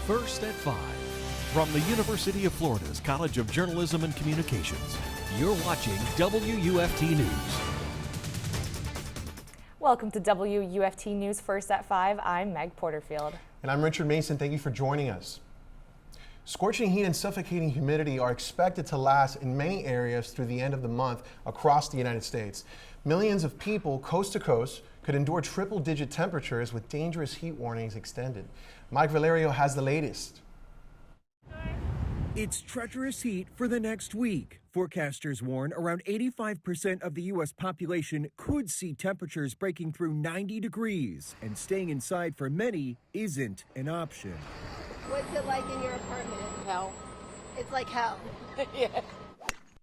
First at 5. From the University of Florida's College of Journalism and Communications, you're watching WUFT News. Welcome to WUFT News First at 5. I'm Megh Porterfield. And I'm Richard Mason. Thank you for joining us. Scorching heat and suffocating humidity are expected to last in many areas through the end of the month across the United States. Millions of people coast to coast could endure triple-digit temperatures with dangerous heat warnings extended. Mike Valerio has the latest. It's treacherous heat for the next week. Forecasters warn around 85% of the U.S. population could see temperatures breaking through 90 degrees, and staying inside for many isn't an option. What's it like in your apartment? Hell. It's like hell. Yeah.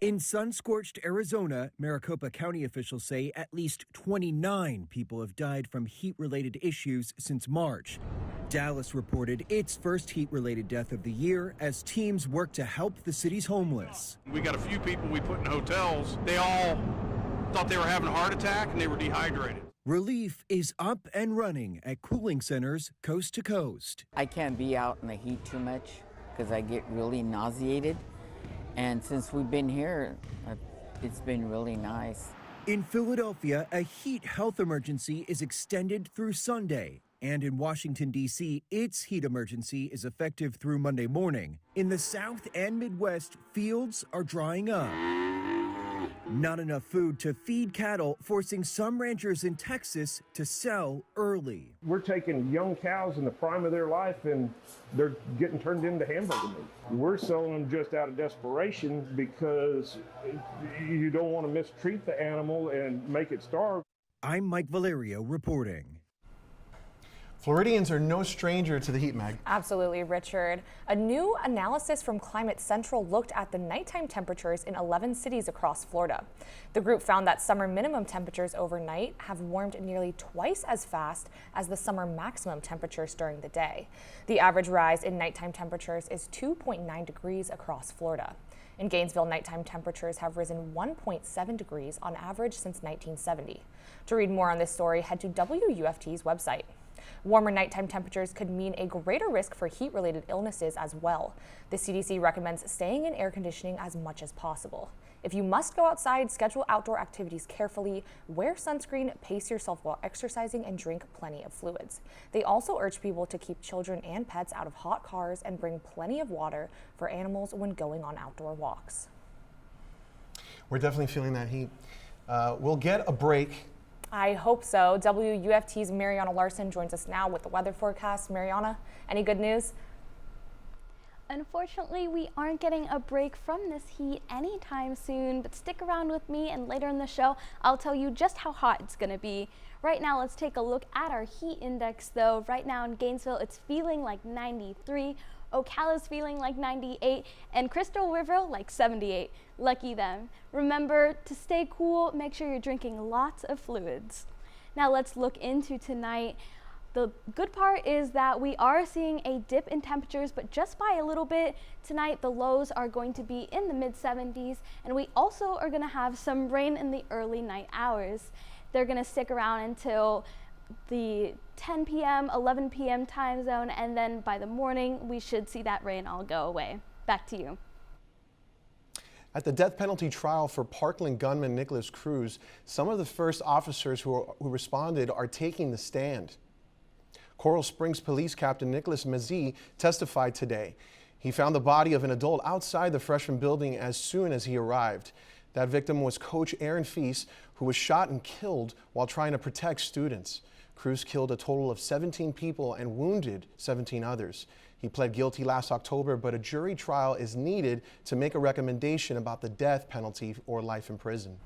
In sun-scorched Arizona, Maricopa County officials say at least 29 people have died from heat-related issues since March. Dallas reported its first heat-related death of the year as teams work to help the city's homeless. We got a few people we put in hotels. They all thought they were having a heart attack and they were dehydrated. Relief is up and running at cooling centers coast to coast. I can't be out in the heat too much because I get really nauseated. And since we've been here, it's been really nice. In Philadelphia, a heat health emergency is extended through Sunday. And in Washington, D.C., its heat emergency is effective through Monday morning. In the South and Midwest, fields are drying up. Not enough food to feed cattle, forcing some ranchers in Texas to sell early. We're taking young cows in the prime of their life and they're getting turned into hamburger meat. We're selling them just out of desperation because you don't want to mistreat the animal and make it starve. I'm Mike Valerio reporting. Floridians are no stranger to the heat, Meg. Absolutely, Richard. A new analysis from Climate Central looked at the nighttime temperatures in 11 cities across Florida. The group found that summer minimum temperatures overnight have warmed nearly twice as fast as the summer maximum temperatures during the day. The average rise in nighttime temperatures is 2.9 degrees across Florida. In Gainesville, nighttime temperatures have risen 1.7 degrees on average since 1970. To read more on this story, head to WUFT's website. Warmer nighttime temperatures could mean a greater risk for heat-related illnesses as well. The CDC recommends staying in air conditioning as much as possible. If you must go outside, schedule outdoor activities carefully, wear sunscreen, pace yourself while exercising, and drink plenty of fluids. They also urge people to keep children and pets out of hot cars and bring plenty of water for animals when going on outdoor walks. We're definitely feeling that heat. We'll get a break. I hope so. WUFT's Mariana Larsen joins us now with the weather forecast. Mariana, any good news? Unfortunately, we aren't getting a break from this heat anytime soon, but stick around with me and later in the show, I'll tell you just how hot it's going to be. Right now, let's take a look at our heat index though. Right now in Gainesville, it's feeling like 93. Ocala's feeling like 98, and Crystal River like 78. Lucky them. Remember to stay cool, make sure you're drinking lots of fluids. Now let's look into tonight. The good part is that we are seeing a dip in temperatures, but just by a little bit. Tonight the lows are going to be in the mid-70s, and we also are going to have some rain in the early night hours. They're going to stick around until the 10 p.m., 11 p.m. time zone, and then by the morning we should see that rain all go away. Back to you. At the death penalty trial for Parkland gunman Cruz, some of the first officers who responded are taking the stand. Coral Springs Police Captain Nicholas Megh testified today. He found the body of an adult outside the freshman building as soon as he arrived. That victim was Coach Aaron Feast, who was shot and killed while trying to protect students. Cruz killed a total of 17 people and wounded 17 others. He pled guilty last October, but a jury trial is needed to make a recommendation about the death penalty or life in prison.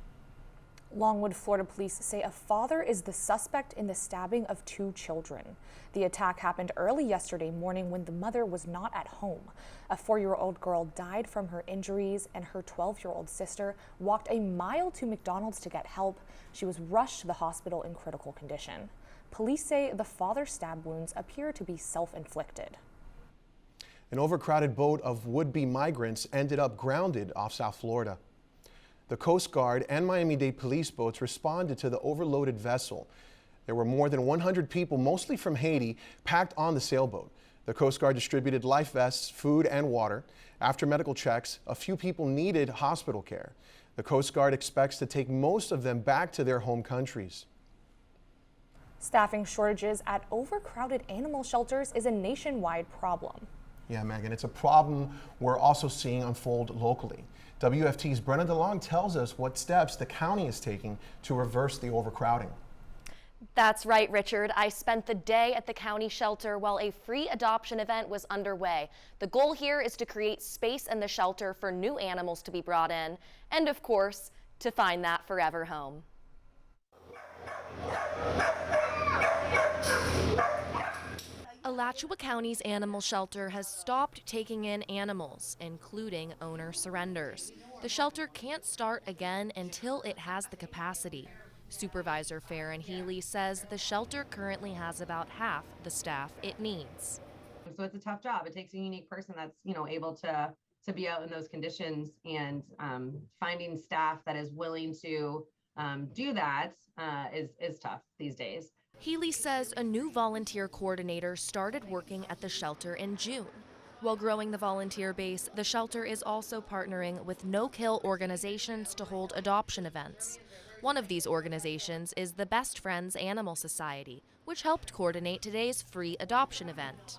Longwood, Florida police say a father is the suspect in the stabbing of 2 children. The attack happened early yesterday morning when the mother was not at home. A 4-year-old girl died from her injuries, and her 12-year-old sister walked a mile to McDonald's to get help. She was rushed to the hospital in critical condition. Police say the father's stab wounds appear to be self-inflicted. An overcrowded boat of would-be migrants ended up grounded off South Florida. The Coast Guard and Miami-Dade police boats responded to the overloaded vessel. There were more than 100 people, mostly from Haiti, packed on the sailboat. The Coast Guard distributed life vests, food, and water. After medical checks, a few people needed hospital care. The Coast Guard expects to take most of them back to their home countries. Staffing shortages at overcrowded animal shelters is a nationwide problem. Yeah, Megan, it's a problem we're also seeing unfold locally. WFT's Brenna DeLong tells us what steps the county is taking to reverse the overcrowding. That's right, Richard. I spent the day at the county shelter while a free adoption event was underway. The goal here is to create space in the shelter for new animals to be brought in, and of course, to find that forever home. Alachua County's animal shelter has stopped taking in animals, including owner surrenders. The shelter can't start again until it has the capacity. Supervisor Farron Healy says the shelter currently has about half the staff it needs. So it's a tough job. It takes a unique person that's, able to be out in those conditions, and finding staff that is willing to do that is tough these days. Healy says a new volunteer coordinator started working at the shelter in June. While growing the volunteer base, the shelter is also partnering with no-kill organizations to hold adoption events. One of these organizations is the Best Friends Animal Society, which helped coordinate today's free adoption event.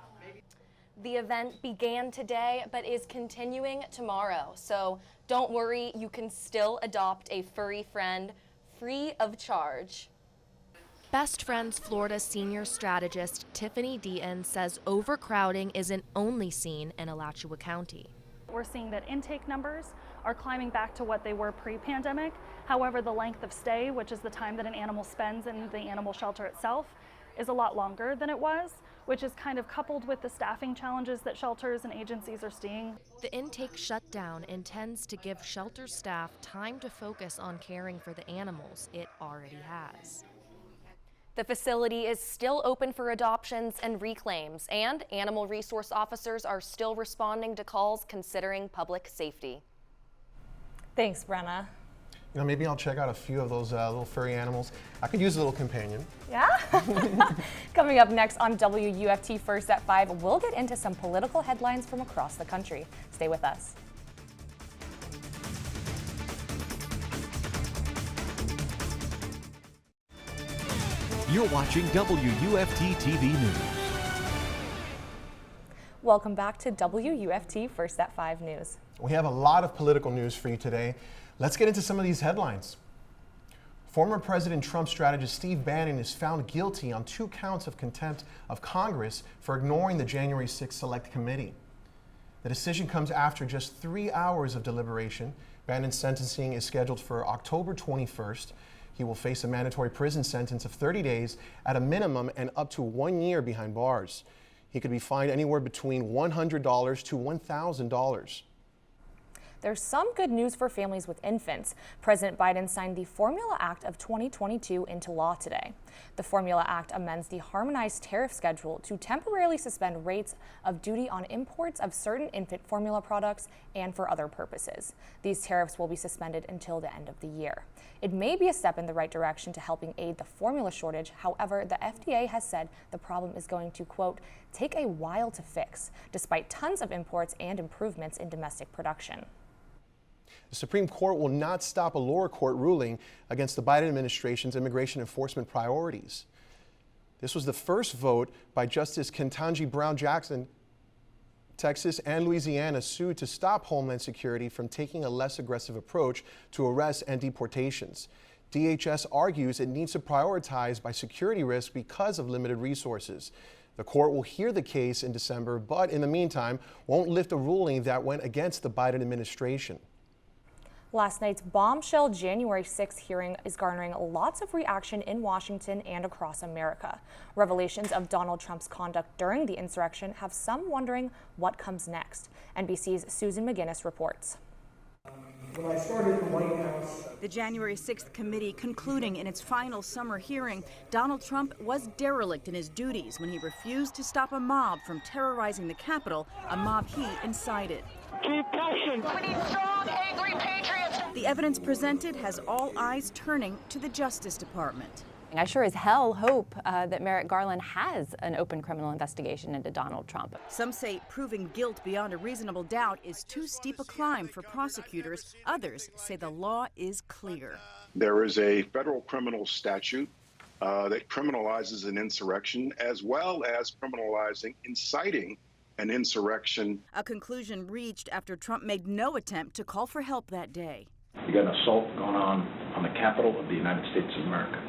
The event began today but is continuing tomorrow, so don't worry, you can still adopt a furry friend free of charge. Best Friends Florida senior strategist Tiffany Deaton says overcrowding isn't only seen in Alachua County. We're seeing that intake numbers are climbing back to what they were pre-pandemic. However, the length of stay, which is the time that an animal spends in the animal shelter itself, is a lot longer than it was, which is kind of coupled with the staffing challenges that shelters and agencies are seeing. The intake shutdown intends to give shelter staff time to focus on caring for the animals it already has. The facility is still open for adoptions and reclaims, and animal resource officers are still responding to calls considering public safety. Thanks, Brenna. Maybe I'll check out a few of those little furry animals. I could use a little companion. Yeah? Coming up next on WUFT First at 5, we'll get into some political headlines from across the country. Stay with us. You're watching WUFT TV News. Welcome back to WUFT First at 5 News. We have a lot of political news for you today. Let's get into some of these headlines. Former President Trump strategist Steve Bannon is found guilty on 2 counts of contempt of Congress for ignoring the January 6th Select Committee. The decision comes after just 3 hours of deliberation. Bannon's sentencing is scheduled for October 21st. He will face a mandatory prison sentence of 30 days at a minimum and up to 1 year behind bars. He could be fined anywhere between $100 to $1,000. There's some good news for families with infants. President Biden signed the Formula Act of 2022 into law today. The Formula Act amends the harmonized tariff schedule to temporarily suspend rates of duty on imports of certain infant formula products and for other purposes. These tariffs will be suspended until the end of the year. It may be a step in the right direction to helping aid the formula shortage. However, the FDA has said the problem is going to, quote, take a while to fix, despite tons of imports and improvements in domestic production. The Supreme Court will not stop a lower court ruling against the Biden administration's immigration enforcement priorities. This was the first vote by Justice Ketanji Brown Jackson. Texas and Louisiana sued to stop Homeland Security from taking a less aggressive approach to arrests and deportations. DHS argues it needs to prioritize by security risk because of limited resources. The court will hear the case in December, but in the meantime, won't lift a ruling that went against the Biden administration. Last night's bombshell January 6th hearing is garnering lots of reaction in Washington and across America. Revelations of Donald Trump's conduct during the insurrection have some wondering what comes next. NBC's Susan McGinnis reports. When I started the White House, the January 6th committee concluding in its final summer hearing, Donald Trump was derelict in his duties when he refused to stop a mob from terrorizing the Capitol, a mob he incited. Keep pushing. We need strong, angry patriots. The evidence presented has all eyes turning to the Justice Department. I sure as hell hope that Merrick Garland has an open criminal investigation into Donald Trump. Some say proving guilt beyond a reasonable doubt is too steep a climb for prosecutors. Others say the law is clear. There is a federal criminal statute that criminalizes an insurrection, as well as criminalizing inciting an insurrection. A conclusion reached after Trump made no attempt to call for help that day. You got an assault going on the Capitol of the United States of America.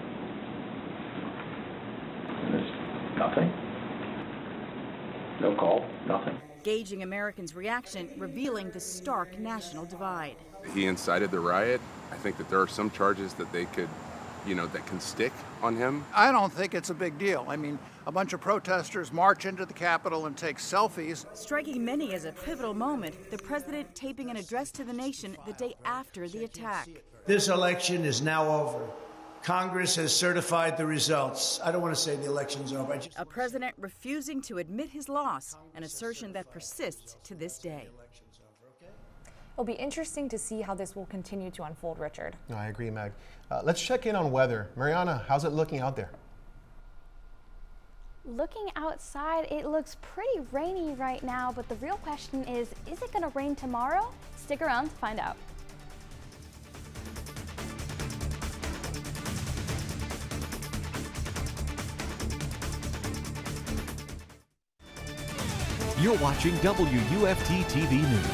And there's nothing. No call, nothing. Gauging Americans' reaction, revealing the stark national divide. He incited the riot. I think that there are some charges that they could, that can stick on him. I don't think it's a big deal. I mean, a bunch of protesters march into the Capitol and take selfies. Striking many as a pivotal moment, the president taping an address to the nation the day after the attack. This election is now over. Congress has certified the results. I don't want to say the election's over. A president refusing to admit his loss, an assertion that persists to this day. It'll be interesting to see how this will continue to unfold, Richard. No, I agree, Meg. Let's check in on weather. Mariana, how's it looking out there? Looking outside, it looks pretty rainy right now, but the real question is it going to rain tomorrow? Stick around to find out. You're watching WUFT-TV News.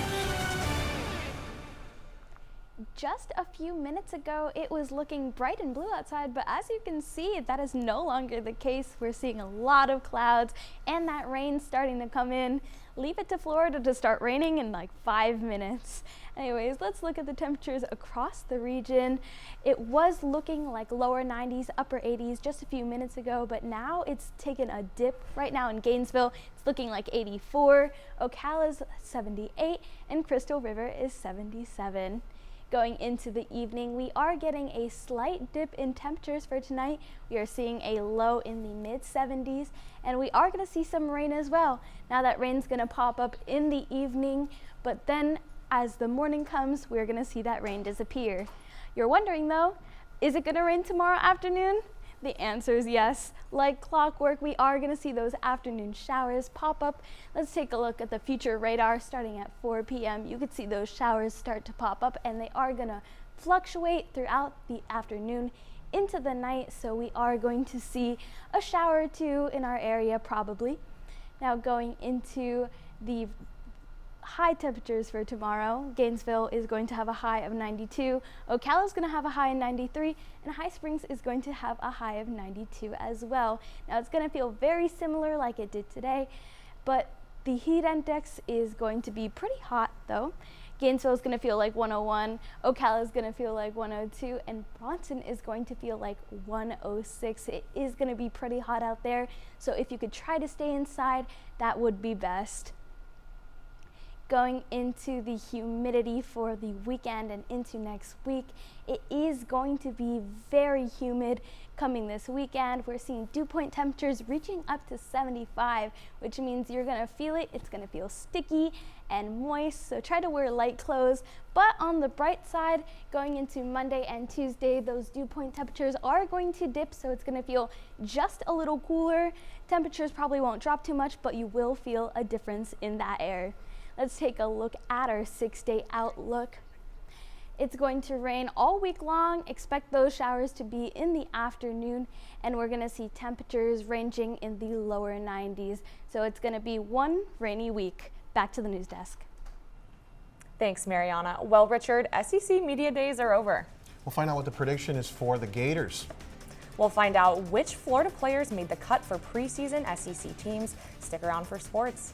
Just a few minutes ago, it was looking bright and blue outside, but as you can see, that is no longer the case. We're seeing a lot of clouds and that rain starting to come in. Leave it to Florida to start raining in like 5 minutes. Anyways, let's look at the temperatures across the region. It was looking like lower 90s, upper 80s just a few minutes ago, but now it's taken a dip. Right now in Gainesville, it's looking like 84, Ocala's 78, and Crystal River is 77. Going into the evening, we are getting a slight dip in temperatures for tonight. We are seeing a low in the mid-70s, and we are going to see some rain as well. Now that rain's going to pop up in the evening, but then as the morning comes, we're going to see that rain disappear. You're wondering though, is it going to rain tomorrow afternoon? The answer is yes. Like clockwork, we are going to see those afternoon showers pop up. Let's take a look at the future radar starting at 4 p.m. You could see those showers start to pop up, and they are going to fluctuate throughout the afternoon into the night. So we are going to see a shower or two in our area probably. Now going into the high temperatures for tomorrow, Gainesville is going to have a high of 92, Ocala is going to have a high of 93, and High Springs is going to have a high of 92 as well. Now it's going to feel very similar like it did today, but the heat index is going to be pretty hot though. Gainesville is going to feel like 101, Ocala is going to feel like 102, and Bronson is going to feel like 106. It is going to be pretty hot out there, so if you could try to stay inside, that would be best. Going into the humidity for the weekend and into next week, it is going to be very humid coming this weekend. We're seeing dew point temperatures reaching up to 75, which means you're going to feel it. It's going to feel sticky and moist, so try to wear light clothes. But on the bright side, going into Monday and Tuesday, those dew point temperatures are going to dip, so it's going to feel just a little cooler. Temperatures probably won't drop too much, but you will feel a difference in that air. Let's take a look at our 6-day outlook. It's going to rain all week long. Expect those showers to be in the afternoon, and we're going to see temperatures ranging in the lower 90s. So it's going to be one rainy week. Back to the news desk. Thanks, Mariana. Well, Richard, SEC Media Days are over. We'll find out what the prediction is for the Gators. We'll find out which Florida players made the cut for preseason SEC teams. Stick around for sports.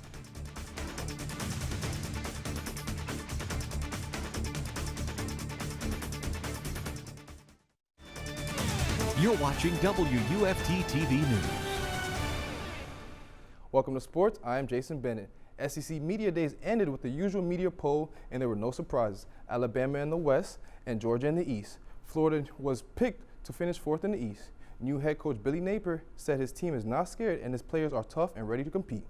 You're watching WUFT-TV News. Welcome to sports. I am Jason Bennett. SEC Media Days ended with the usual media poll, and there were no surprises. Alabama in the West and Georgia in the East. Florida was picked to finish fourth in the East. New head coach Billy Napier said his team is not scared and his players are tough and ready to compete.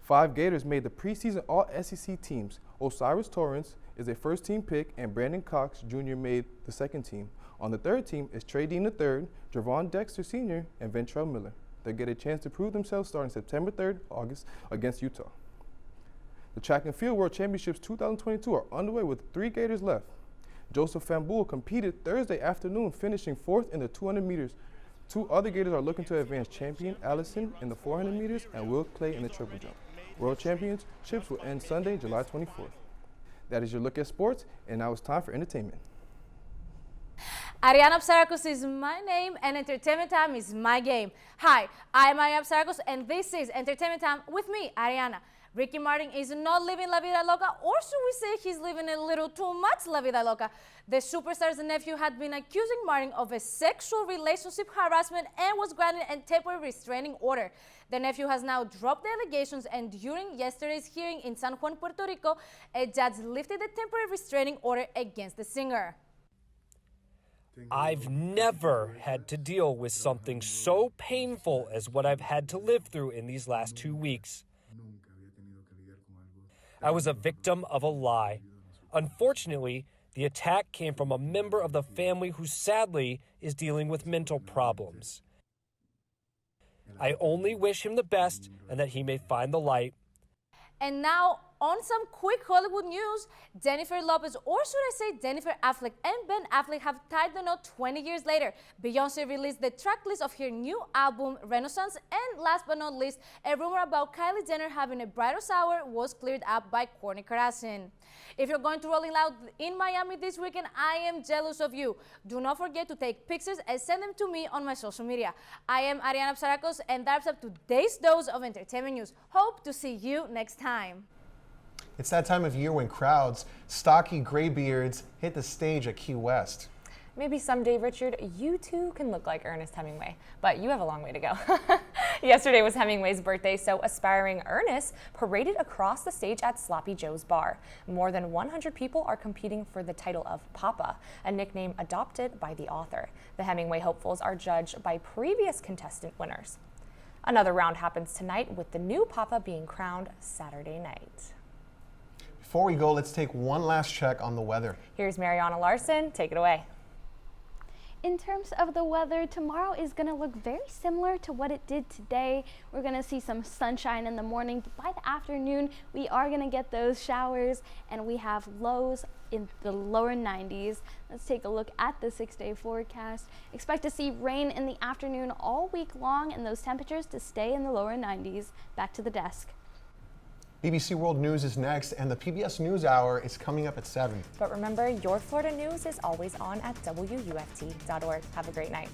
5 Gators made the preseason All-SEC teams. Osiris Torrance is a first-team pick, and Brandon Cox Jr. made the second team. On the third team is Trey Dean III, Javon Dexter Sr., and Ventrell Miller. They get a chance to prove themselves starting September 3rd, August, against Utah. The Track and Field World Championships 2022 are underway with 3 Gators left. Joseph Famboul competed Thursday afternoon, finishing 4th in the 200 meters. 2 other Gators are looking to advance: champion Allison in the 400 meters and Will Clay in the triple jump. World Championships will end Sunday, July 24th. That is your look at sports, and now it's time for entertainment. Ariana Psarakos is my name, and entertainment time is my game. Hi, I am Ariana Psarakos, and this is entertainment time with me, Ariana. Ricky Martin is not living La Vida Loca, or should we say he's living a little too much La Vida Loca. The superstar's nephew had been accusing Martin of a sexual relationship harassment and was granted a temporary restraining order. The nephew has now dropped the allegations, and during yesterday's hearing in San Juan, Puerto Rico, a judge lifted the temporary restraining order against the singer. I've never had to deal with something so painful as what I've had to live through in these last 2 weeks. I was a victim of a lie. Unfortunately, the attack came from a member of the family who sadly is dealing with mental problems. I only wish him the best and that he may find the light. And now, on some quick Hollywood news, Jennifer Lopez, or should I say Jennifer Affleck, and Ben Affleck have tied the knot 20 years later. Beyoncé released the track list of her new album, Renaissance, and last but not least, a rumor about Kylie Jenner having a bridal shower was cleared up by Kourtney Kardashian. If you're going to Rolling Loud in Miami this weekend, I am jealous of you. Do not forget to take pictures and send them to me on my social media. I am Ariana Psarakos, and that's up to today's dose of entertainment news. Hope to see you next time. It's that time of year when crowds, stocky graybeards, hit the stage at Key West. Maybe someday, Richard, you too can look like Ernest Hemingway, but you have a long way to go. Yesterday was Hemingway's birthday, so aspiring Ernest paraded across the stage at Sloppy Joe's bar. More than 100 people are competing for the title of Papa, a nickname adopted by the author. The Hemingway hopefuls are judged by previous contestant winners. Another round happens tonight, with the new Papa being crowned Saturday night. Before we go, let's take one last check on the weather. Here's Mariana Larsen. Take it away. In terms of the weather, tomorrow is going to look very similar to what it did today. We're going to see some sunshine in the morning, but by the afternoon, we are going to get those showers, and we have lows in the lower 90s. Let's take a look at the 6-day forecast. Expect to see rain in the afternoon all week long, and those temperatures to stay in the lower 90s. Back to the desk. BBC World News is next, and the PBS NewsHour is coming up at 7. But remember, your Florida news is always on at WUFT.org. Have a great night.